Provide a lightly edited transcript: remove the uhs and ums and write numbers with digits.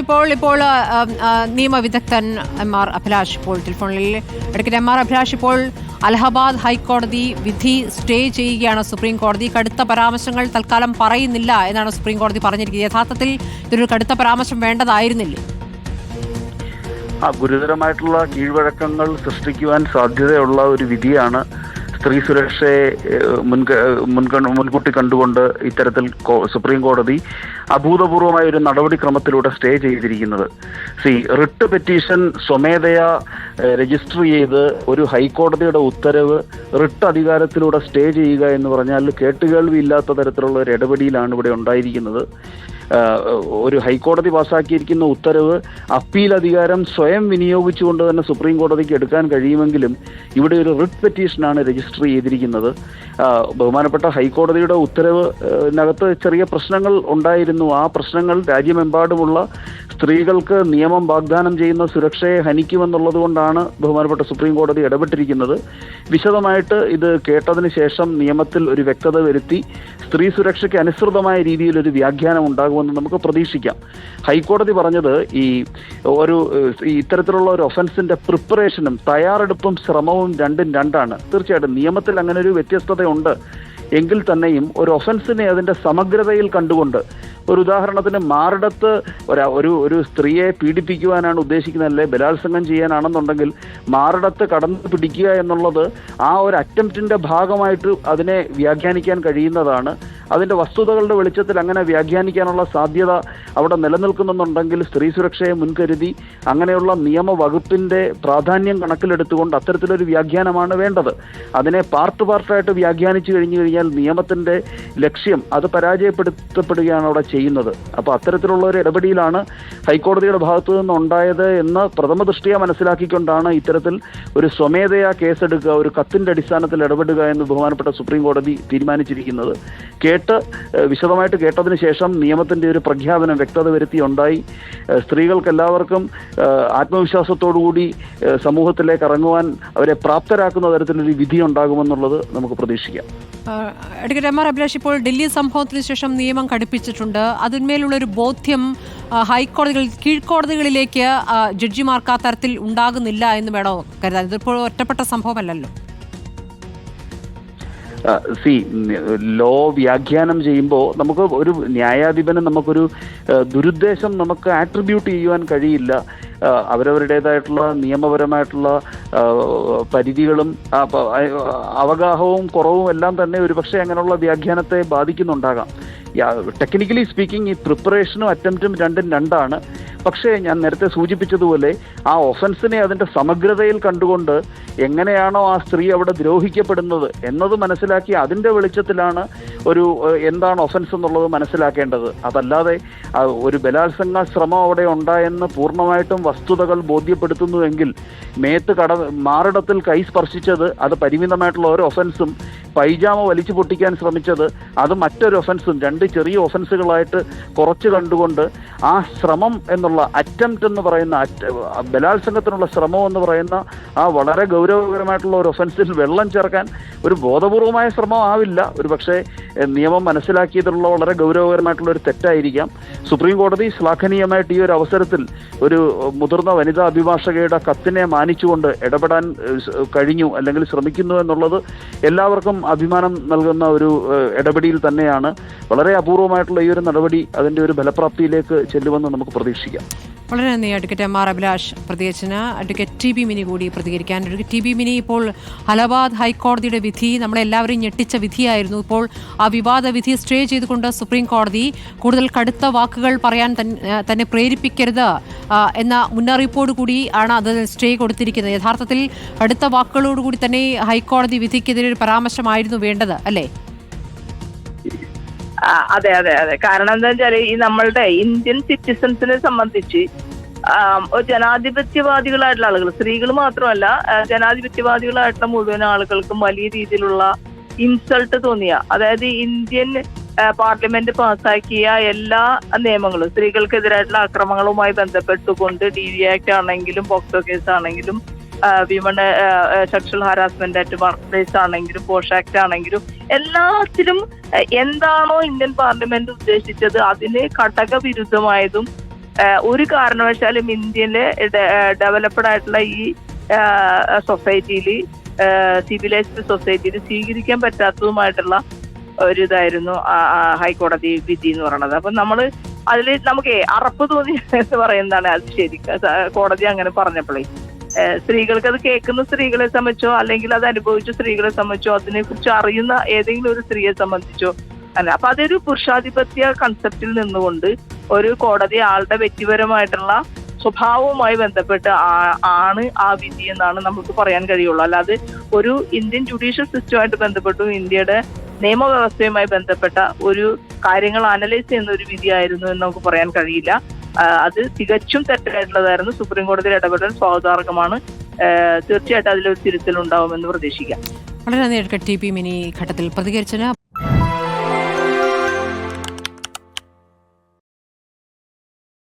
ഇപ്പോൾ നിയമവിദഗ്ധൻ MR അഭിലാഷ് ഇപ്പോൾ ടെലിഫോണിൽ. അഡ്വക്കേറ്റ് MR അഭിലാഷ്, ഇപ്പോൾ അലഹബാദ് ഹൈക്കോടതി വിധി സ്റ്റേ ചെയ്യുകയാണ് സുപ്രീം കോടതി. കടുത്ത പരാമർശങ്ങൾ തൽക്കാലം പറയുന്നില്ല എന്നാണ് സുപ്രീം കോടതി പറഞ്ഞിരിക്കുന്നത്. യഥാർത്ഥത്തിൽ ഇതൊരു കടുത്ത പരാമർശം വേണ്ടതായിരുന്നില്ലേ? ഗുരുതരമായിട്ടുള്ള കീഴ്വഴക്കങ്ങൾ സൃഷ്ടിക്കുവാൻ സാധ്യതയുള്ള ഒരു വിധിയാണ് സ്ത്രീ സുരക്ഷയെ മുൻകൂട്ടി കണ്ടുകൊണ്ട് ഇത്തരത്തിൽ സുപ്രീം കോടതി അഭൂതപൂർവമായ ഒരു നടപടിക്രമത്തിലൂടെ സ്റ്റേ ചെയ്തിരിക്കുന്നത്. റിട്ട് പെറ്റീഷൻ സ്വമേധയാ രജിസ്റ്റർ ചെയ്ത് ഒരു ഹൈക്കോടതിയുടെ ഉത്തരവ് റിട്ട് അധികാരത്തിലൂടെ സ്റ്റേ ചെയ്യുക എന്ന് പറഞ്ഞാൽ കേട്ടുകേൾവി ഇല്ലാത്ത തരത്തിലുള്ള ഒരു ഇടപെടലാണ് ഇവിടെ ഉണ്ടായിരിക്കുന്നത്. ഒരു ഹൈക്കോടതി പാസ്സാക്കിയിരിക്കുന്ന ഉത്തരവ് അപ്പീൽ അധികാരം സ്വയം വിനിയോഗിച്ചുകൊണ്ട് തന്നെ സുപ്രീം കോടതിക്ക് എടുക്കാൻ കഴിയുമെങ്കിലും ഇവിടെ ഒരു റിട്ട് പെറ്റീഷനാണ് രജിസ്റ്റർ ചെയ്തിരിക്കുന്നത്. ബഹുമാനപ്പെട്ട ഹൈക്കോടതിയുടെ ഉത്തരവിനകത്ത് ചെറിയ പ്രശ്നങ്ങൾ ഉണ്ടായിരുന്നു. ആ പ്രശ്നങ്ങൾ രാജ്യമെമ്പാടുമുള്ള സ്ത്രീകൾക്ക് നിയമം വാഗ്ദാനം ചെയ്യുന്ന സുരക്ഷയെ ഹനിക്കുമെന്നുള്ളത് കൊണ്ടാണ് ബഹുമാനപ്പെട്ട സുപ്രീം കോടതി ഇടപെട്ടിരിക്കുന്നത്. വിശദമായിട്ട് ഇത് കേട്ടതിന് ശേഷം നിയമത്തിൽ ഒരു വ്യക്തത വരുത്തി സ്ത്രീ സുരക്ഷയ്ക്ക് അനുസൃതമായ രീതിയിൽ ഒരു വ്യാഖ്യാനം ഉണ്ടാകുമെന്ന് നമുക്ക് പ്രതീക്ഷിക്കാം. ഹൈക്കോടതി പറഞ്ഞത് ഇത്തരത്തിലുള്ള ഒരു ഒഫൻസിന്റെ പ്രിപ്പറേഷനും തയ്യാറെടുപ്പും ശ്രമവും രണ്ടും രണ്ടാണ്. തീർച്ചയായിട്ടും നിയമത്തിൽ അങ്ങനെ ഒരു വ്യത്യസ്തതയുണ്ട് എങ്കിൽ തന്നെയും ഒരു ഒഫൻസിനെ അതിന്റെ സമഗ്രതയിൽ കണ്ടുകൊണ്ട്, ഒരു ഉദാഹരണത്തിന് മാറിടത്ത് ഒരു സ്ത്രീയെ പീഡിപ്പിക്കുവാനാണ് ഉദ്ദേശിക്കുന്നതല്ലേ ബലാത്സംഗം ചെയ്യാനാണെന്നുണ്ടെങ്കിൽ മാറിടത്ത് കടന്നു പിടിക്കുക എന്നുള്ളത് ആ ഒരു അറ്റംപ്റ്റിന്റെ ഭാഗമായിട്ട് അതിനെ വ്യാഖ്യാനിക്കാൻ കഴിയുന്നതാണ്. അതിന്റെ വസ്തുതകളുടെ വെളിച്ചത്തിൽ അങ്ങനെ വ്യാഖ്യാനിക്കാനുള്ള സാധ്യത അവിടെ നിലനിൽക്കുന്നുണ്ടെങ്കിൽ സ്ത്രീ സുരക്ഷയെ മുൻകരുതി അങ്ങനെയുള്ള നിയമവകുപ്പിന്റെ പ്രാധാന്യം കണക്കിലെടുത്തുകൊണ്ട് അത്തരത്തിലൊരു വ്യാഖ്യാനമാണ് വേണ്ടത്. അതിനെ പാർട്ടായിട്ട് വ്യാഖ്യാനിച്ചു കഴിഞ്ഞാൽ നിയമത്തിന്റെ ലക്ഷ്യം അത് പരാജയപ്പെടുത്തപ്പെടുകയാണ് അവിടെ ചെയ്യുന്നത്. അപ്പോൾ അത്തരത്തിലുള്ള ഒരു ഇടപെടലാണ് ഹൈക്കോടതിയുടെ ഭാഗത്തു നിന്നുണ്ടായത് എന്ന് പ്രഥമ ദൃഷ്ടിയ മനസ്സിലാക്കിക്കൊണ്ടാണ് ഇത്തരത്തിൽ ഒരു സ്വമേധയാ കേസെടുക്കുക, ഒരു കത്തിന്റെ അടിസ്ഥാനത്തിൽ ഇടപെടുക എന്ന് ബഹുമാനപ്പെട്ട സുപ്രീം കോടതി തീരുമാനിച്ചിരിക്കുന്നത്. വിശദമായിട്ട് കേട്ടതിന് ശേഷം നിയമത്തിന്റെ ഒരു പ്രഖ്യാപനം വ്യക്തത വരുത്തിയുണ്ടായി. സ്ത്രീകൾക്ക് എല്ലാവർക്കും ആത്മവിശ്വാസത്തോടുകൂടി സമൂഹത്തിലേക്ക് ഇറങ്ങുവാൻ അവരെ പ്രാപ്തരാക്കുന്ന തരത്തിലൊരു വിധി ഉണ്ടാകുമെന്നുള്ളത് നമുക്ക് പ്രതീക്ഷിക്കാം. അഡ്വക്കേറ്റ് MR അഭിലാഷ്, ഇപ്പോൾ ഡൽഹി സംഭവത്തിന് ശേഷം നിയമം കടുപ്പിച്ചിട്ടുണ്ട്. അതിന്മേലുള്ള ഒരു ബോധ്യം കീഴ്ക്കോടതികളിലേക്ക് ജഡ്ജിമാർക്ക് ആ തരത്തിൽ ഉണ്ടാകുന്നില്ല എന്ന് വേണോ കരുതാൻ? ഇതിപ്പോൾ ഒറ്റപ്പെട്ട സംഭവമല്ലല്ലോ. ലോ വ്യാഖ്യാനം ചെയ്യുമ്പോൾ നമുക്ക് ഒരു ന്യായാധിപന് നമുക്കൊരു ദുരുദ്ദേശം നമുക്ക് ആട്രിബ്യൂട്ട് ചെയ്യുവാൻ കഴിയില്ല. അവരവരുടേതായിട്ടുള്ള നിയമപരമായിട്ടുള്ള പരിധികളും അവഗാഹവും കുറവും എല്ലാം തന്നെ ഒരുപക്ഷെ അങ്ങനെയുള്ള വ്യാഖ്യാനത്തെ ബാധിക്കുന്നുണ്ടാകാം. ടെക്നിക്കലി സ്പീക്കിംഗ് ഈ പ്രിപ്പറേഷനും അറ്റംപ്റ്റും രണ്ടും രണ്ടാണ്. പക്ഷേ ഞാൻ നേരത്തെ സൂചിപ്പിച്ചതുപോലെ ആ ഒഫൻസിനെ അതിൻ്റെ സമഗ്രതയിൽ കണ്ടുകൊണ്ട് എങ്ങനെയാണോ ആ സ്ത്രീ അവിടെ ദ്രോഹിക്കപ്പെടുന്നത് എന്നത് മനസ്സിലാക്കി അതിൻ്റെ വെളിച്ചത്തിലാണ് എന്താണ് ഒഫൻസ് എന്നുള്ളത് മനസ്സിലാക്കേണ്ടത്. അതല്ലാതെ ഒരു ബലാത്സംഗ ശ്രമം അവിടെ ഉണ്ടായെന്ന് പൂർണ്ണമായിട്ടും വസ്തുതകൾ ബോധ്യപ്പെടുത്തുന്നുവെങ്കിൽ മാറിടത്തിൽ കൈ സ്പർശിച്ചത് അത് പരിമിതമായിട്ടുള്ള ഒരു ഒഫൻസും, പൈജാമ വലിച്ചു പൊട്ടിക്കാൻ ശ്രമിച്ചത് അത് മറ്റൊരു ഒഫൻസും, രണ്ട് ചെറിയ ഒഫൻസുകളായിട്ട് കുറച്ച് കണ്ടുകൊണ്ട് ആ ശ്രമം എന്നുള്ള അറ്റംപ്റ്റ് എന്ന് പറയുന്ന ബലാത്സംഗത്തിനുള്ള ശ്രമം എന്ന് പറയുന്ന ആ വളരെ ഗൗരവകരമായിട്ടുള്ള ഒരു ഒഫൻസിൽ വെള്ളം ചേർക്കാൻ ഒരു ബോധപൂർവമായ ശ്രമം ആവില്ല. ഒരു പക്ഷേ നിയമം മനസ്സിലാക്കിയതിലുള്ള വളരെ ഗൗരവകരമായിട്ടുള്ള ഒരു തെറ്റായിരിക്കാം. സുപ്രീം കോടതി ശ്ലാഘനീയമായിട്ട് ഈ ഒരു അവസരത്തിൽ ഒരു മുതിർന്ന വനിതാ അഭിഭാഷകയുടെ കത്തിനെ മാനിച്ചുകൊണ്ട് ഇടപെടാൻ കഴിഞ്ഞു അല്ലെങ്കിൽ ശ്രമിക്കുന്നു എന്നുള്ളത് എല്ലാവർക്കും അഭിമാനം നൽകുന്ന ഒരു ഇടപെടിയിൽ തന്നെയാണ്. വളരെ അപൂർവമായിട്ടുള്ള ഈ ഒരു നടപടി അതിൻ്റെ ഒരു ഫലപ്രാപ്തിയിലേക്ക് ചെല്ലുമെന്ന് നമുക്ക് പ്രതീക്ഷിക്കാം. വളരെ നന്ദി അഡ്വക്കേറ്റ് MR അഭിലാഷ് പ്രതികരിച്ചതിന്. അഡ്വക്കേറ്റ് TB മിനി കൂടി പ്രതികരിക്കാൻ. TB മിനി, ഇപ്പോൾ അലഹാബാദ് ഹൈക്കോടതിയുടെ വിധി നമ്മളെല്ലാവരെയും ഞെട്ടിച്ച വിധിയായിരുന്നു. ഇപ്പോൾ ആ വിവാദ വിധി സ്റ്റേ ചെയ്തുകൊണ്ട് സുപ്രീം കോടതി കൂടുതൽ കടുത്ത വാക്കുകൾ പറയാൻ തന്നെ പ്രേരിപ്പിക്കരുത് എന്ന മുന്നറിയിപ്പോടു കൂടി ആണ് അത് സ്റ്റേ കൊടുത്തിരിക്കുന്നത്. യഥാർത്ഥത്തിൽ കടുത്ത വാക്കുകളോടുകൂടി തന്നെ ഹൈക്കോടതി വിധിക്കെതിരെ ഒരു പരാമർശമായിരുന്നു വേണ്ടത്, അല്ലേ? അതെ അതെ അതെ കാരണം എന്താ വെച്ചാല് ഈ നമ്മളുടെ ഇന്ത്യൻ സിറ്റിസൺസിനെ സംബന്ധിച്ച് ജനാധിപത്യവാദികളായിട്ടുള്ള ആളുകൾ, സ്ത്രീകൾ മാത്രമല്ല ജനാധിപത്യവാദികളായിട്ടുള്ള മുഴുവൻ ആളുകൾക്കും വലിയ രീതിയിലുള്ള ഇൻസൾട്ട് തോന്നിയ, അതായത് ഇന്ത്യൻ പാർലമെന്റ് പാസ്സാക്കിയ എല്ലാ നിയമങ്ങളും സ്ത്രീകൾക്കെതിരായിട്ടുള്ള അക്രമങ്ങളുമായി ബന്ധപ്പെട്ടുകൊണ്ട് DV ആക്ട് ആണെങ്കിലും പോക്സോ കേസ് ആണെങ്കിലും women sexual harassment act work place ആണെങ്കിലും പോഷ് ആക്ട് ആണെങ്കിലും എല്ലാത്തിലും എന്താണോ ഇന്ത്യൻ പാർലമെന്റ് ഉദ്ദേശിച്ചത് അതിന് ഘടകവിരുദ്ധമായതും ഒരു കാരണവശാലും ഇന്ത്യയിലെ ഡെവലപ്ഡ് ആയിട്ടുള്ള ഈ സൊസൈറ്റിയിൽ, സിവിലൈസ്ഡ് സൊസൈറ്റിയിൽ സ്വീകരിക്കാൻ പറ്റാത്തതുമായിട്ടുള്ള ഒരു ഇതായിരുന്നു ഹൈക്കോടതി വിധി എന്ന് പറയുന്നത്. അപ്പൊ അതിൽ നമുക്ക് അറപ്പ് തോന്നി എന്ന് പറയുന്നതാണ് അത് ശരിക്കും കോടതി അങ്ങനെ പറഞ്ഞപ്പോഴേ. സ്ത്രീകൾക്ക് അത് കേൾക്കുന്ന സ്ത്രീകളെ സംബന്ധിച്ചോ അല്ലെങ്കിൽ അത് അനുഭവിച്ച സ്ത്രീകളെ സംബന്ധിച്ചോ അതിനെ കുറിച്ച് അറിയുന്ന ഏതെങ്കിലും ഒരു സ്ത്രീയെ സംബന്ധിച്ചോ അല്ല. അപ്പൊ അതൊരു പുരുഷാധിപത്യ കൺസെപ്റ്റിൽ നിന്നുകൊണ്ട് ഒരു കോടതി ആളുടെ വ്യക്തിപരമായിട്ടുള്ള സ്വഭാവവുമായി ബന്ധപ്പെട്ട് ആണ് ആ വിധി എന്നാണ് നമുക്ക് പറയാൻ കഴിയുള്ളൂ. അല്ലാതെ ഒരു ഇന്ത്യൻ ജുഡീഷ്യൽ സിസ്റ്റവുമായിട്ട് ബന്ധപ്പെട്ടും ഇന്ത്യയുടെ നിയമവ്യവസ്ഥയുമായി ബന്ധപ്പെട്ട ഒരു കാര്യങ്ങൾ അനലൈസ് ചെയ്യുന്ന ഒരു വിധിയായിരുന്നു എന്ന് നമുക്ക് പറയാൻ കഴിയില്ല. അത് തികച്ചും തെറ്റായിട്ടുള്ളതായിരുന്നു. സുപ്രീം കോടതിയുടെ ഇടപെടൽ സ്വാഗതാർഹമാണ്. തീർച്ചയായിട്ടും അതിലൊരു തിരുത്തലുണ്ടാവുമെന്ന് പ്രതീക്ഷിക്കാം. വളരെ നന്ദി. ടി പി മിനി ഘട്ടത്തിൽ പ്രതികരിച്ചതിന്